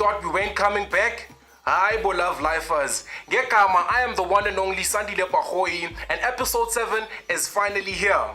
thought we weren't coming back? Hi, beloved lifers. Gekama, I am the one and only Sandile Pahoi, and episode 7 is finally here.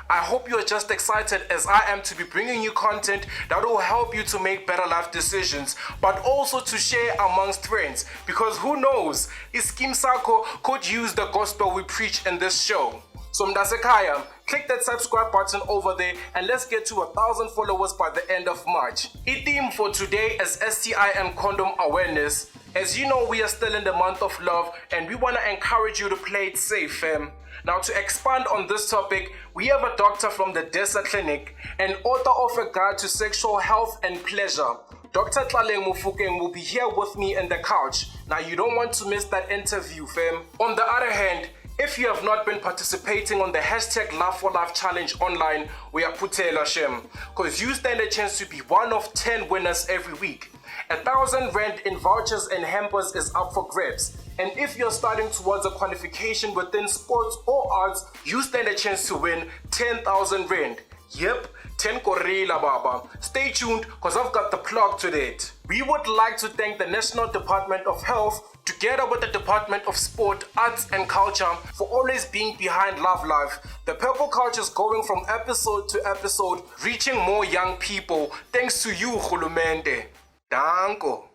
I hope you are just excited as I am to be bringing you content that will help you to make better life decisions, but also to share amongst friends, because who knows, Iskim Sako could use the gospel we preach in this show. So Mdasekaya, click that subscribe button over there and let's get to 1,000 followers by the end of March. The theme for today is Sti and Condom Awareness. As you know, we are still in the month of love and we want to encourage you to play it safe, fam. Now, to expand on this topic, we have a doctor from the Desa Clinic, an author of a guide to sexual health and pleasure. Dr Tlaleng Mofokeng will be here with me in the couch. Now, you don't want to miss that interview, fam. On the other hand, if you have not been participating on the hashtag Love for Life challenge online, we are putela shem, because you stand a chance to be one of 10 winners every week. 1,000 rand in vouchers and hampers is up for grabs. And if you're starting towards a qualification within sports or arts, you stand a chance to win 10,000 rand. Yep, 10 Korela Baba. Stay tuned, because I've got the plug to that. We would like to thank the National Department of Health, together with the Department of Sport, Arts and Culture, for always being behind Love Life. The Purple Couch is going from episode to episode, reaching more young people, thanks to you, Khulumente. Danko.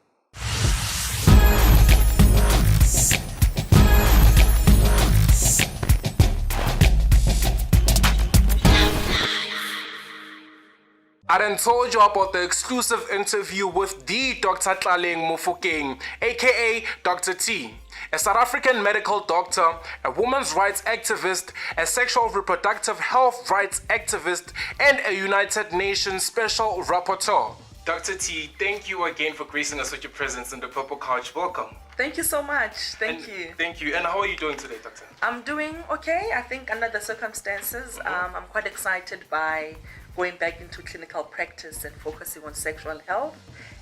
I done told you about the exclusive interview with the Dr Tlaleng Mofokeng, aka Dr. T, a South African medical doctor, a women's rights activist, a sexual reproductive health rights activist, and a United Nations Special Rapporteur. Dr. T, thank you again for gracing us with your presence in the Purple Couch. Welcome. Thank you so much. Thank you. Thank you. And how are you doing today, Doctor? I'm doing okay. I think under the circumstances, I'm quite excited by going back into clinical practice and focusing on sexual health.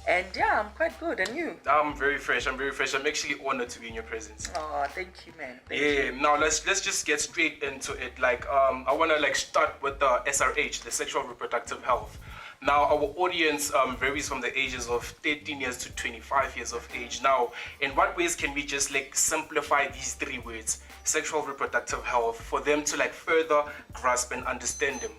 And yeah, I'm quite good. And you? I'm very fresh. I'm actually honored to be in your presence. Oh, thank you, man. Thank you. Now let's just get straight into it. I want to start with the SRH, the Sexual Reproductive Health. Now, our audience varies from the ages of 13 years to 25 years of age. Now, in what ways can we just simplify these 3 words, sexual reproductive health, for them to further grasp and understand them?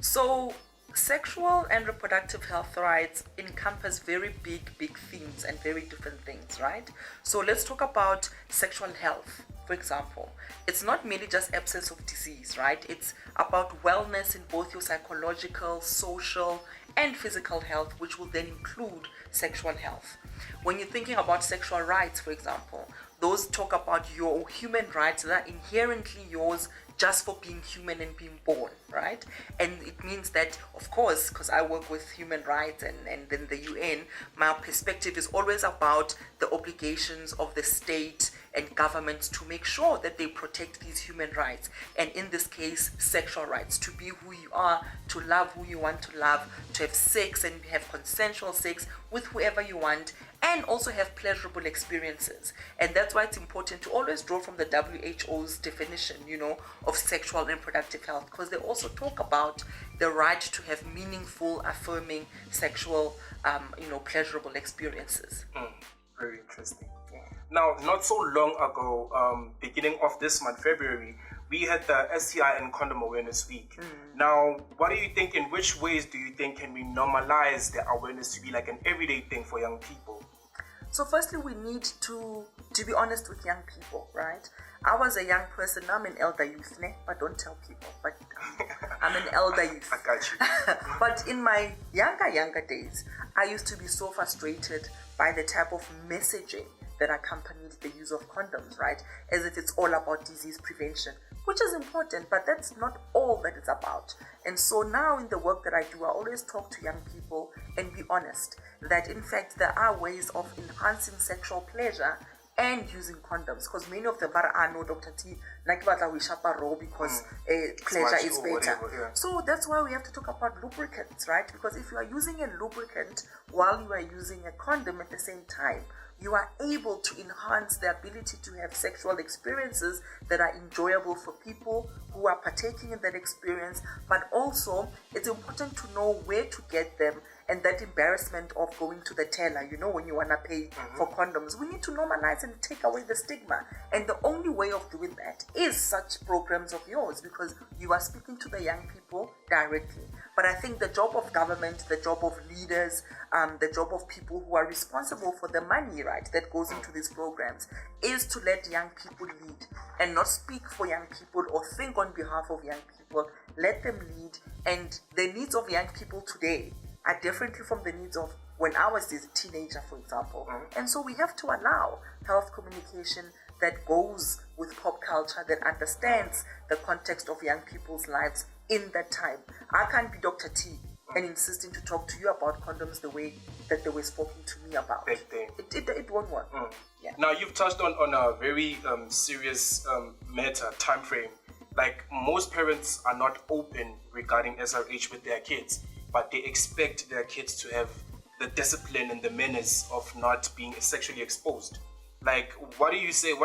So, sexual and reproductive health rights encompass very big themes and very different things, right? So let's talk about sexual health, for example. It's not merely just absence of disease, right? It's about wellness in both your psychological, social, and physical health, which will then include sexual health. When you're thinking about sexual rights, for example, those talk about your human rights that are inherently yours just for being human and being born, right? And it means that, of course, because I work with human rights and then the UN, my perspective is always about the obligations of the state and governments to make sure that they protect these human rights. And in this case, sexual rights, to be who you are, to love who you want to love, to have sex and have consensual sex with whoever you want, and also have pleasurable experiences. And that's why it's important to always draw from the WHO's definition, of sexual and reproductive health, because they also talk about the right to have meaningful, affirming sexual, pleasurable experiences. Very interesting. Now, not so long ago, beginning of this month, February, we had the Sti and Condom Awareness Week. Now, what do you think, in which ways do you think can we normalize the awareness to be an everyday thing for young people? So firstly, we need to be honest with young people, right? I was a young person. Now I'm an elder youth, but don't tell people, but I'm an elder youth. I got you. But in my younger days, I used to be so frustrated by the type of messaging that accompanies the use of condoms, right? As if it's all about disease prevention, which is important, but that's not all that it's about. And so now in the work that I do, I always talk to young people and be honest that in fact there are ways of enhancing sexual pleasure and using condoms, because many of them are no Dr. T, because pleasure is better. Whatever, yeah. So that's why we have to talk about lubricants, right? Because if you are using a lubricant while you are using a condom at the same time, you are able to enhance the ability to have sexual experiences that are enjoyable for people who are partaking in that experience. But also, it's important to know where to get them, and that embarrassment of going to the teller, when you want to pay for condoms. We need to normalize and take away the stigma. And the only way of doing that is such programs of yours, because you are speaking to the young people directly. But I think the job of government, the job of leaders, the job of people who are responsible for the money, right, that goes into these programs, is to let young people lead and not speak for young people or think on behalf of young people. Let them lead. And the needs of young people today are differently from the needs of when I was a teenager, for example. And so we have to allow health communication that goes with pop culture, that understands the context of young people's lives in that time. I can't be Dr. T and insisting to talk to you about condoms the way that they were spoken to me about. It won't work. Yeah. Now, you've touched on a very serious matter, time frame. Like, most parents are not open regarding SRH with their kids, but they expect their kids to have the discipline and the manners of not being sexually exposed. Like, what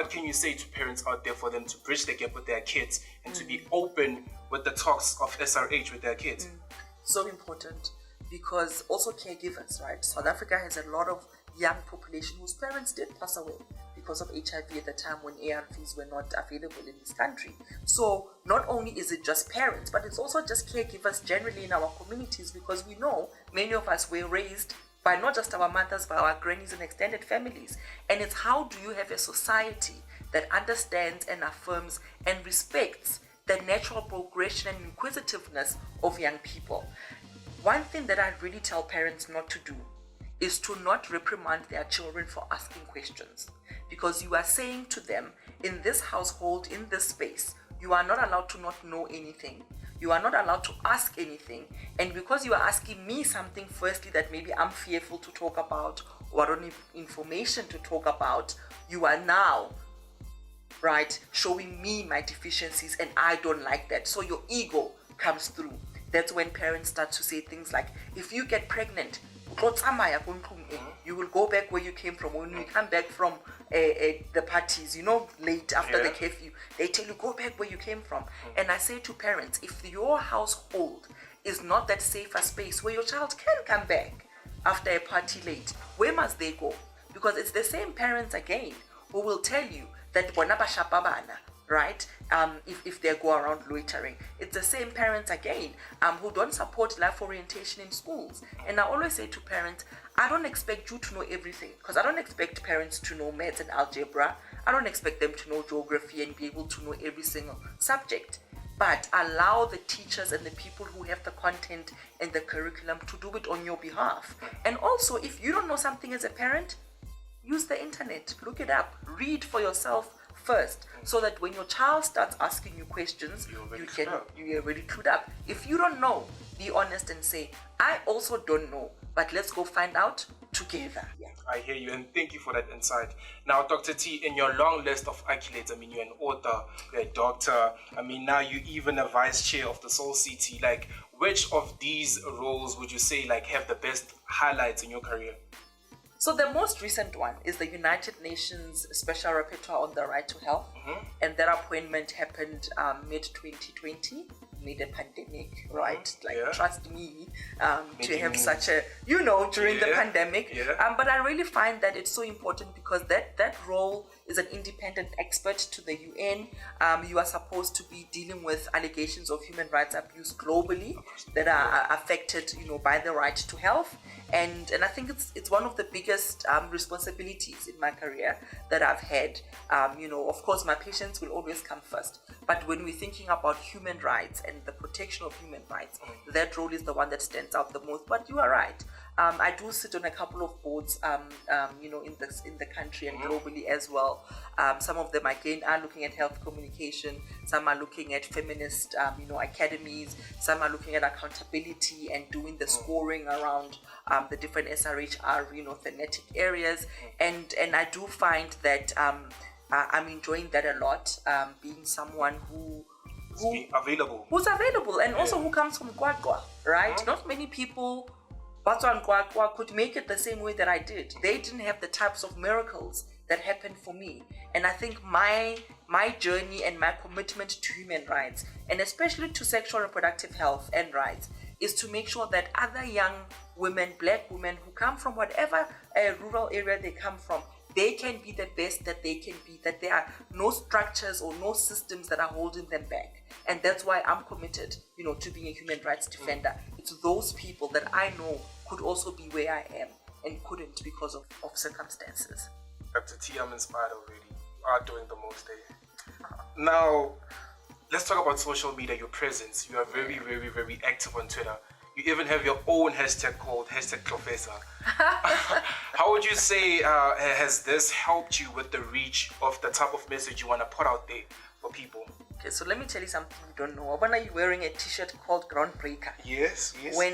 can you say to parents out there for them to bridge the gap with their kids and to be open with the talks of SRH with their kids? So important, because also caregivers, right? South Africa has a lot of young population whose parents did pass away because of HIV at the time when ARVs were not available in this country. So not only is it just parents, but it's also just caregivers generally in our communities, because we know many of us were raised by not just our mothers, but our grannies and extended families. And it's how do you have a society that understands and affirms and respects the natural progression and inquisitiveness of young people. One thing that I really tell parents not to do is to not reprimand their children for asking questions, because you are saying to them, in this household, in this space, you are not allowed to not know anything. You are not allowed to ask anything. And because you are asking me something, firstly, that maybe I'm fearful to talk about or I don't have information to talk about, you are now, right, showing me my deficiencies, and I don't like that. So your ego comes through. That's when parents start to say things like, if you get pregnant, you will go back where you came from. When you come back from the parties, late after the curfew, they tell you, go back where you came from. And I say to parents, if your household is not that safer space where your child can come back after a party late, where must they go? Because it's the same parents again who will tell you that right? If they go around loitering. It's the same parents again who don't support life orientation in schools. And I always say to parents, I don't expect you to know everything, because I don't expect parents to know maths and algebra. I don't expect them to know geography and be able to know every single subject. But allow the teachers and the people who have the content and the curriculum to do it on your behalf. And also, if you don't know something as a parent, use the internet, look it up, read for yourself first, so that when your child starts asking you questions, you're already clued up. If you don't know, be honest and say, I also don't know, but let's go find out together. Yeah. I hear you, and thank you for that insight. Now, Dr. T, in your long list of accolades, you're an author, you're a doctor, now you're even a vice chair of the Soul City. Like, which of these roles would you say have the best highlights in your career? So the most recent one is the United Nations Special Rapporteur on the Right to Health, and that appointment happened mid-2020, mid a pandemic, right? Trust me, to have such a, during the pandemic. But I really find that it's so important, because that role is an independent expert to the UN. You are supposed to be dealing with allegations of human rights abuse globally that are affected, by the right to health. And I think it's one of the biggest responsibilities in my career that I've had. Of course, my patients will always come first. But when we're thinking about human rights and the protection of human rights, that role is the one that stands out the most. But you are right. I do sit on a couple of boards, in the country and globally as well. Some of them, again, are looking at health communication. Some are looking at feminist, academies. Some are looking at accountability and doing the scoring around the different SRHR, thematic areas. And I do find that I'm enjoying that a lot, being someone who's available, and also who comes from Kwakwa, right? Not many people Batswana could make it the same way that I did. They didn't have the types of miracles that happened for me. And I think my journey and my commitment to human rights, and especially to sexual reproductive health and rights, is to make sure that other young women, black women who come from whatever rural area they come from, they can be the best that they can be, that there are no structures or no systems that are holding them back. And that's why I'm committed, to being a human rights defender. It's those people that I know could also be where I am and couldn't because of circumstances. Dr. T, I'm inspired already. You are doing the most there. Now, let's talk about social media, your presence. You are very, very, very active on Twitter. You even have your own hashtag called #Klofesa. How would you say has this helped you with the reach of the type of message you want to put out there for people? Okay, so let me tell you something you don't know. When are you wearing a t-shirt called Groundbreaker? Yes. When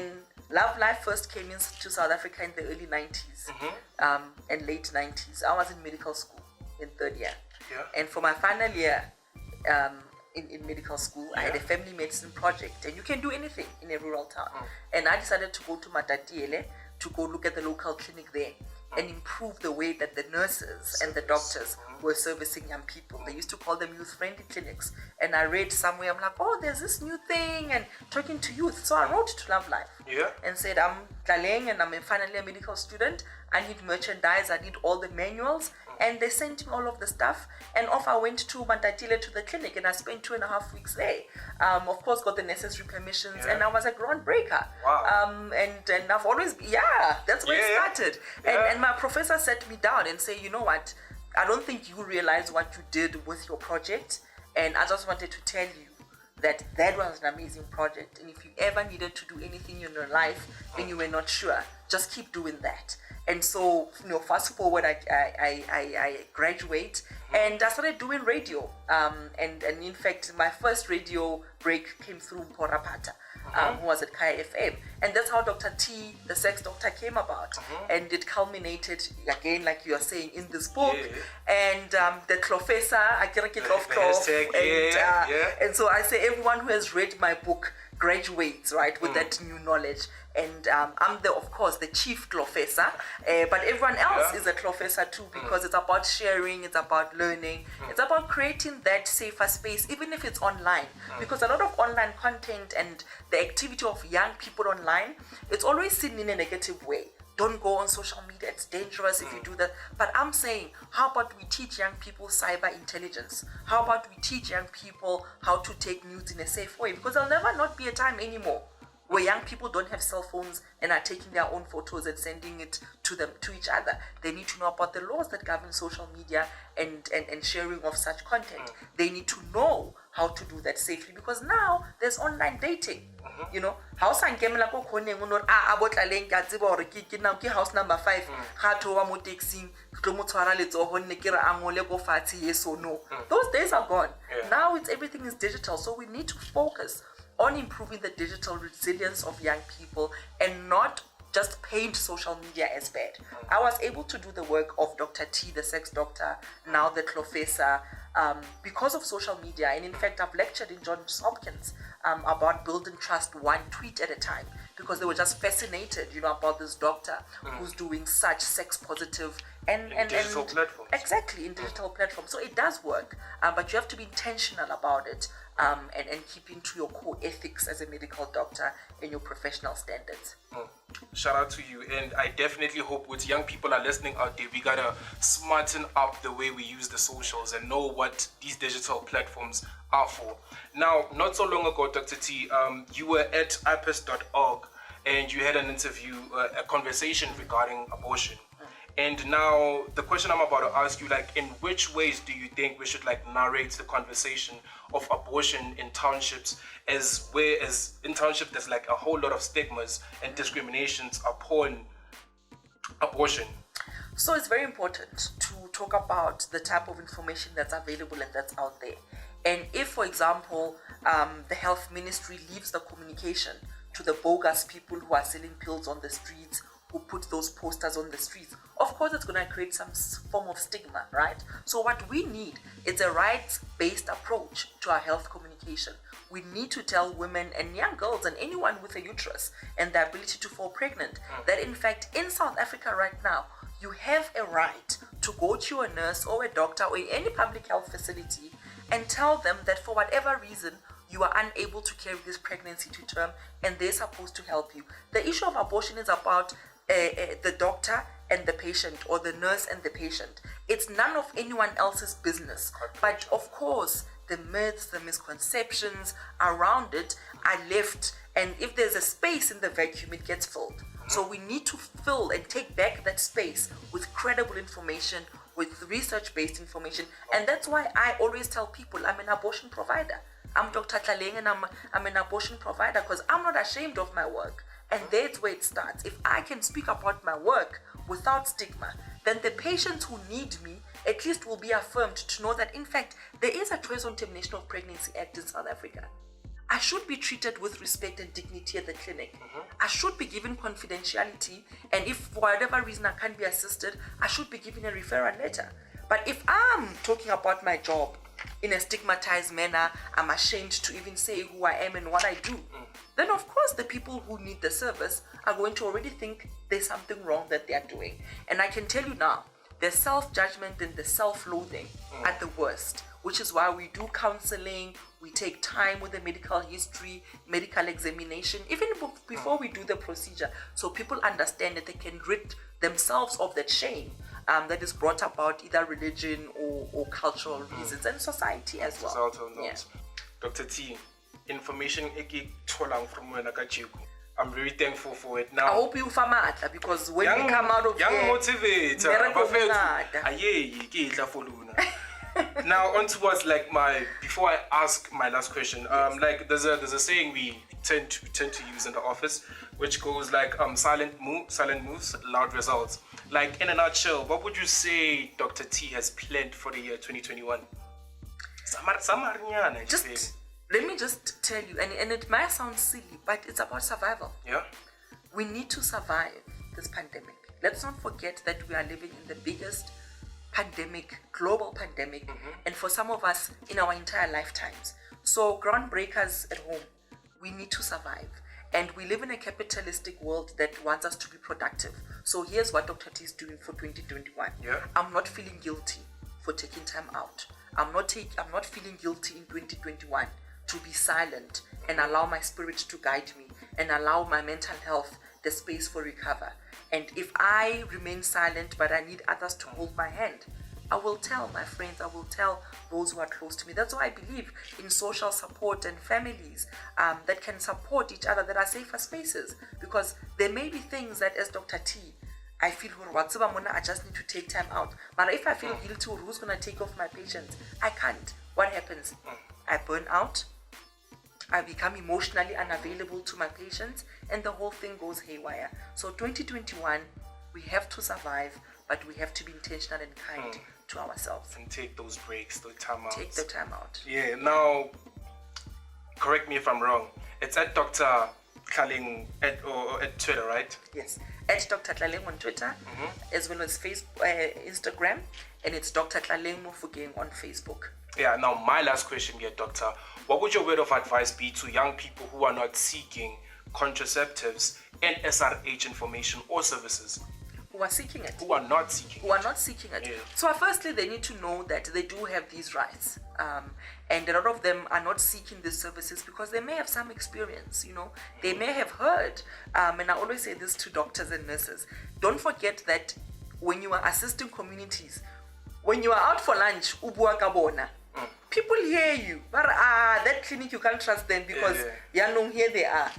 Love Life first came into South Africa in the early 90s and late 90s, I was in medical school in third year. Yeah. And for my final year in medical school, I had a family medicine project. And you can do anything in a rural town. And I decided to go to Matatiele to go look at the local clinic there and improve the way that the nurses and the doctors were servicing young people. They used to call them youth-friendly clinics. And I read somewhere, I'm like, oh, there's this new thing and talking to youth. So I wrote to Love Life and said, I'm Tlaleng and I'm finally a medical student. I need merchandise, I need all the manuals. And they sent me all of the stuff. And off I went to Mantatile to the clinic and I spent 2.5 weeks there. Of course, got the necessary permissions and I was a groundbreaker. Wow. And I've always, that's where it started. And my professor sat me down and said, you know what, I don't think you realize what you did with your project. And I just wanted to tell you that was an amazing project. And if you ever needed to do anything in your life and you were not sure, just keep doing that. And so, fast forward, I graduate and I started doing radio. And in fact, my first radio break came through Porapata, who was at Kaya FM. And that's how Dr. T, the sex doctor, came about. And it culminated, again, like you are saying, in this book. And the Klofesa, and so I say everyone who has read my book graduates, right, with that new knowledge. And I'm of course, the chief Klofesa, but everyone else is a Klofesa too, because it's about sharing, it's about learning, it's about creating that safer space, even if it's online. Because a lot of online content and the activity of young people online, it's always seen in a negative way. Don't go on social media, it's dangerous if you do that. But I'm saying, how about we teach young people cyber intelligence? How about we teach young people how to take news in a safe way? Because there'll never not be a time anymore where young people don't have cell phones and are taking their own photos and sending it to each other. They need to know about the laws that govern social media and sharing of such content. They need to know how to do that safely, because now there's online dating. House and game like house number 5 yes or no. Those days are gone. Now everything is digital, so we need to focus on improving the digital resilience of young people and not just paint social media as bad. I was able to do the work of Dr. T, the sex doctor, now the Klofesa, because of social media. And in fact, I've lectured in Johns Hopkins about building trust one tweet at a time, because they were just fascinated, about this doctor who's doing such sex positive and digital platforms. Exactly, in digital platforms. So it does work, but you have to be intentional about it and keeping to your core ethics as a medical doctor and your professional standards. Shout out to you, and I definitely hope with young people are listening out there, we gotta smarten up the way we use the socials and know what these digital platforms are for. Now, not so long ago, Dr. T, you were at ipis.org and you had an interview, a conversation regarding abortion. And now the question I'm about to ask you, in which ways do you think we should narrate the conversation of abortion in townships, whereas in townships there's a whole lot of stigmas and discriminations upon abortion? So it's very important to talk about the type of information that's available and that's out there. And if, for example, the health ministry leaves the communication to the bogus people who are selling pills on the streets who put those posters on the streets, of course it's going to create some form of stigma, right? So what we need is a rights-based approach to our health communication. We need to tell women and young girls and anyone with a uterus and the ability to fall pregnant that in fact in South Africa right now, you have a right to go to a nurse or a doctor or any public health facility and tell them that for whatever reason, you are unable to carry this pregnancy to term and they're supposed to help you. The issue of abortion is about the doctor and the patient, or the nurse and the patient. It's none of anyone else's business. But of course, the myths, the misconceptions around it are left, and if there's a space in the vacuum, it gets filled. So we need to fill and take back that space with credible information, with research-based information, and that's why I always tell people I'm an abortion provider. I'm Dr. Tlaleng and I'm an abortion provider because I'm not ashamed of my work. And that's where it starts. If I can speak about my work without stigma, then the patients who need me at least will be affirmed to know that in fact there is a Choice on Termination of Pregnancy Act in South Africa. I should be treated with respect and dignity at the clinic. I should be given confidentiality, and if for whatever reason I can't be assisted, I should be given a referral letter. But if I'm talking about my job in a stigmatized manner, I'm ashamed to even say who I am and what I do, then of course the people who need the service are going to already think there's something wrong that they are doing. And I can tell you now, the self-judgment and the self-loathing are the worst, which is why we do counseling, we take time with the medical history, medical examination, even before we do the procedure, so people understand that they can rid themselves of that shame that is brought about either religion or cultural reasons, and society as well. Societal norms. Dr. T, information from I'm very thankful for it now. I hope you famata, because when we come out of here, now on towards like before I ask my last question, like there's a saying we tend to use in the office, which goes like silent moves, loud results. Like in a nutshell, what would you say Dr. T has planned for the year 2021? Let me just tell you, and it might sound silly, but it's about survival. Yeah. We need to survive this pandemic. Let's not forget that we are living in the biggest pandemic, global pandemic, and for some of us in our entire lifetimes. So groundbreakers at home, we need to survive. And we live in a capitalistic world that wants us to be productive. So here's what Dr. T is doing for 2021. Yeah. I'm not feeling guilty for taking time out. I'm not feeling guilty in 2021 to be silent and allow my spirit to guide me and allow my mental health the space for recover. And if I remain silent but I need others to hold my hand, I will tell my friends, I will tell those who are close to me. That's why I believe in social support and families that can support each other, that are safer spaces. Because there may be things that as Dr. T, I feel I just need to take time out. But if I feel guilty, who's going to take off my patients? I can't. What happens? I burn out. I become emotionally unavailable to my patients, and the whole thing goes haywire. So 2021, we have to survive, but we have to be intentional and kind to ourselves. And take those breaks, the time out. Take the time out. Yeah, now, correct me if I'm wrong. It's at Dr. Tlaleng at Twitter, right? Yes, at Dr. Tlaleng on Twitter, as well as Facebook, Instagram, and it's Dr. Tlaleng Mofokeng on Facebook. Yeah, now my last question here, Doctor. What would your word of advice be to young people who are not seeking contraceptives and SRH information or services? Who are seeking it. Who are not seeking Who are not seeking it. Yeah. So firstly, they need to know that they do have these rights. And a lot of them are not seeking these services because they may have some experience, They may have heard, and I always say this to doctors and nurses, don't forget that when you are assisting communities, when you are out for lunch, ubua kabona, people hear you, but that clinic you can't trust them because here they are,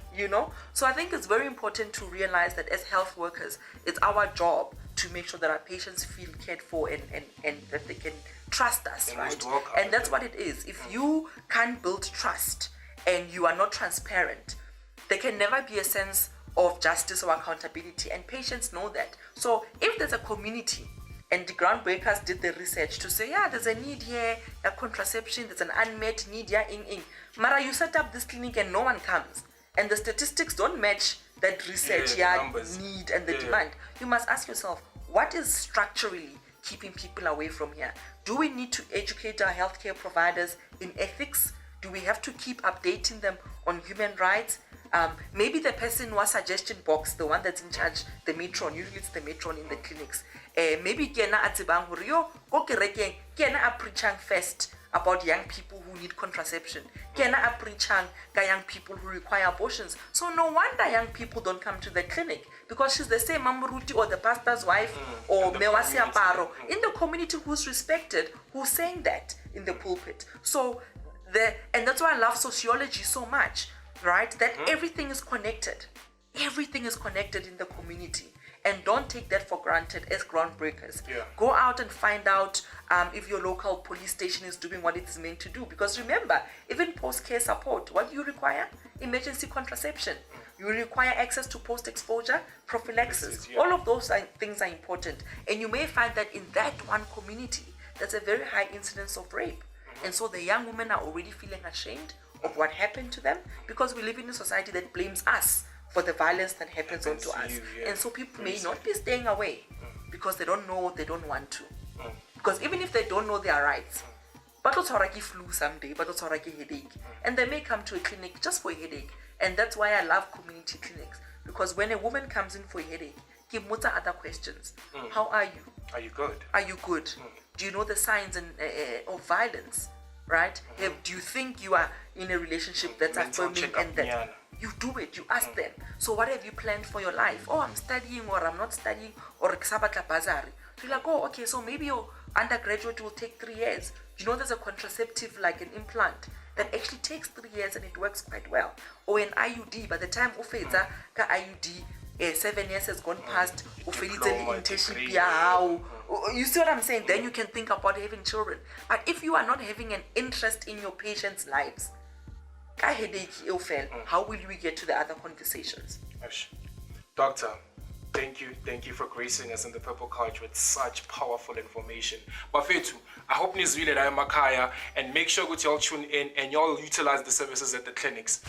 So I think it's very important to realize that as health workers, it's our job to make sure that our patients feel cared for and that they can trust us, right? And that's what it is. If you can't build trust and you are not transparent, there can never be a sense of justice or accountability, and patients know that. So if there's a community, and the groundbreakers did the research to say, there's a need here, a contraception, there's an unmet need here, Mara, you set up this clinic and no one comes. and the statistics don't match that research need and the demand, you must ask yourself, what is structurally keeping people away from here? Do we need to educate our healthcare providers in ethics? Do we have to keep updating them on human rights? Maybe the person was suggestion box, the one that's in charge, the matron, usually it's the matron in the clinics. Maybe kena atsibang hore yo ko kerekeng kena a preachang first about young people who need contraception. Kena a preachang ka young people who require abortions. So no wonder young people don't come to the clinic, because she's the same mamuruti or the pastor's wife or mewasi aparo in the community who's respected, who's saying that in the pulpit. So and that's why I love sociology so much, right? That everything is connected. Everything is connected in the community. And don't take that for granted as groundbreakers. Go out and find out if your local police station is doing what it's meant to do. Because remember, even post-care support, what do you require? Emergency contraception. You require access to post-exposure prophylaxis. All of those things are important. And you may find that in that one community, there's a very high incidence of rape. And so the young women are already feeling ashamed of what happened to them, because we live in a society that blames us for the violence that happens onto us. And so people may not be staying away because they don't know, they don't want to. Because even if they don't know their rights, but flu someday, but headache, and they may come to a clinic just for a headache. And that's why I love community clinics, because when a woman comes in for a headache, give Muta other questions. How are you? Are you good? Are you good? Do you know the signs of violence? Right? Do you think you are in a relationship that's affirming and that you do it? You ask them. So what have you planned for your life? Oh, I'm studying, or I'm not studying, or ksabata bazari. You're like, oh, okay, so maybe your undergraduate will take 3 years. You know, there's a contraceptive like an implant that actually takes 3 years and it works quite well. Or an IUD, by the time ufeza ka IUD, 7 years has gone past, you see what I'm saying? Then you can think about having children. But if you are not having an interest in your patients' lives, how will we get to the other conversations? Doctor, thank you for gracing us in the Purple Couch with such powerful information. Bafethu, I hope nizwile la emakhaya, and make sure that y'all tune in and y'all utilize the services at the clinics.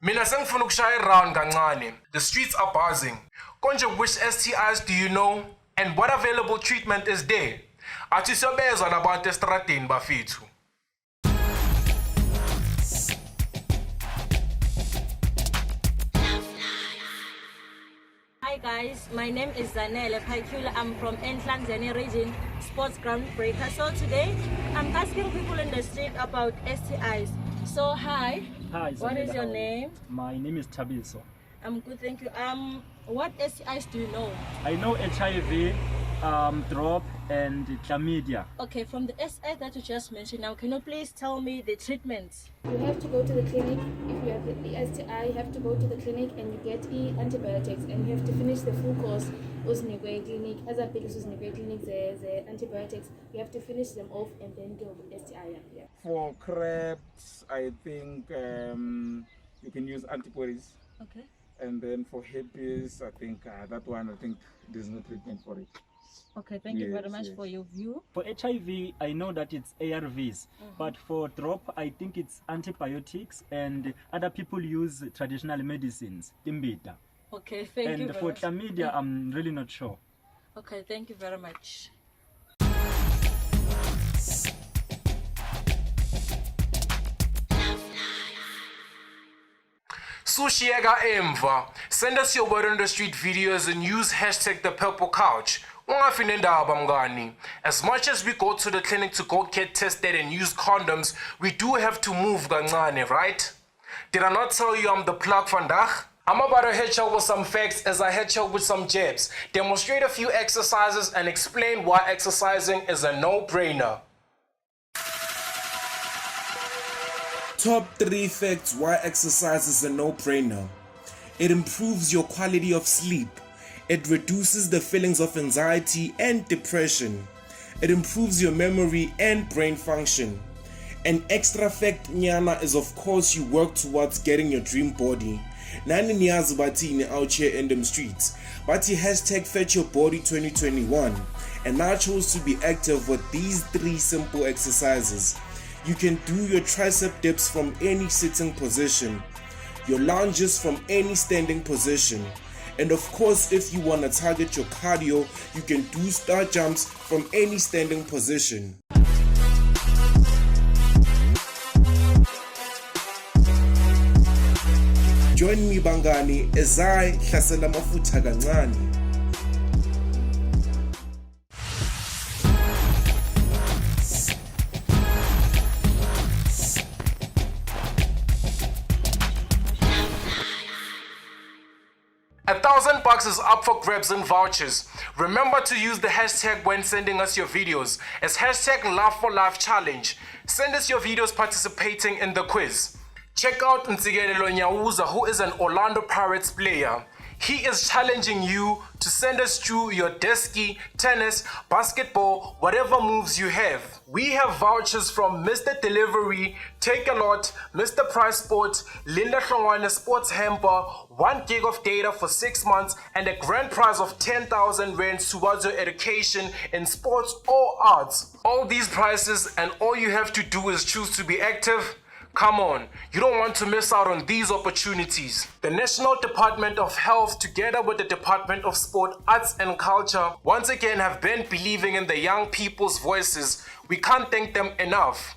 Mina sengifuna ukushaya around kancane. The streets are buzzing. Konje, which STIs do you know? And what available treatment is there? Athi siyobezwa nabantu estradeni bafethu. Hi guys, my name is Zanele Paikula. I'm from Entlanzane region, sports groundbreaker. So today I'm asking people in the street about STIs. So hi, what is your name? My name is Tabiso. I'm good, thank you. What STIs do you know? I know HIV, drop, and chlamydia. Okay, from the STI that you just mentioned now, can you please tell me the treatments? You have to go to the clinic. If you have the STI, you have to go to the clinic and you get antibiotics, and you have to finish the full course. Clinic, as a clinic, the antibiotics, you have to finish them off and then go with STI. Yeah. For crabs, I think you can use antibodies. Okay. And then for herpes, I think that one, I think there's no treatment for it. Okay, thank you very much for your view. For HIV, I know that it's ARVs, but for drop, I think it's antibiotics, and other people use traditional medicines, imbita. Okay, thank you very much. And for chlamydia, I'm really not sure. Okay, thank you very much. Sushiega emva. Send us your word on the street videos and use hashtag the Purple Couch. As much as we go to the clinic to go get tested and use condoms, we do have to move gancane, right? Did I not tell you I'm the plug vandag? I'm about to hit you with some facts as I hit you with some jabs, demonstrate a few exercises, and explain why exercising is a no-brainer. Top 3 facts why exercise is a no-brainer. It improves your quality of sleep. It reduces the feelings of anxiety and depression. It improves your memory and brain function. An extra fact, nyana, is of course you work towards getting your dream body. Nani niyazi batini out here in them streets. Bati hashtag Fetch Your Body 2021. And I chose to be active with these 3 simple exercises. You can do your tricep dips from any sitting position, your lunges from any standing position, and of course if you want to target your cardio, you can do star jumps from any standing position. Join me bangani as I hlasela mafutha kancane. $1,000 is up for grabs and vouchers. Remember to use the hashtag when sending us your videos as hashtag #Laugh4Life Send us your videos participating in the quiz. Check out Ntsikelelo Nyawuza, who is an Orlando Pirates player. He is challenging you to send us through your deski, tennis, basketball, whatever moves you have. We have vouchers from Mr. Delivery, Take a Lot, Mr. Price Sport, Linda Hlongwane Sports Hamper, 1 gig of data for 6 months, and a grand prize of 10,000 rand towards your education in sports or arts. All these prizes, and all you have to do is choose to be active. Come on, you don't want to miss out on these opportunities. The National Department of Health, together with the Department of Sport, Arts and Culture, once again have been believing in the young people's voices. We can't thank them enough.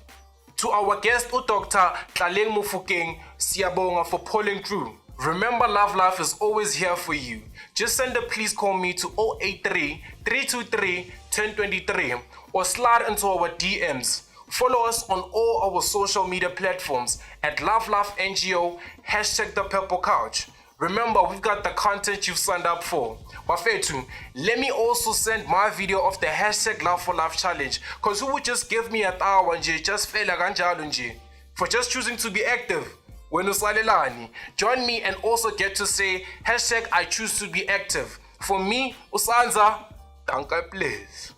To our guest, Dr Tlaleng Mofokeng, siyabonga for pulling through. Remember, Love Life is always here for you. Just send a please call me to 083 323 1023 or slide into our DMs. Follow us on all our social media platforms at Love Life NGO, hashtag The Purple Couch. Remember, we've got the content you've signed up for. Bafetu, let me also send my video of the hashtag #Love4Life challenge, because who would just give me $1 just fela kanjalo nje for just choosing to be active? When usalelani, join me and also get to say hashtag I choose to be active. For me, Usanza, danke please.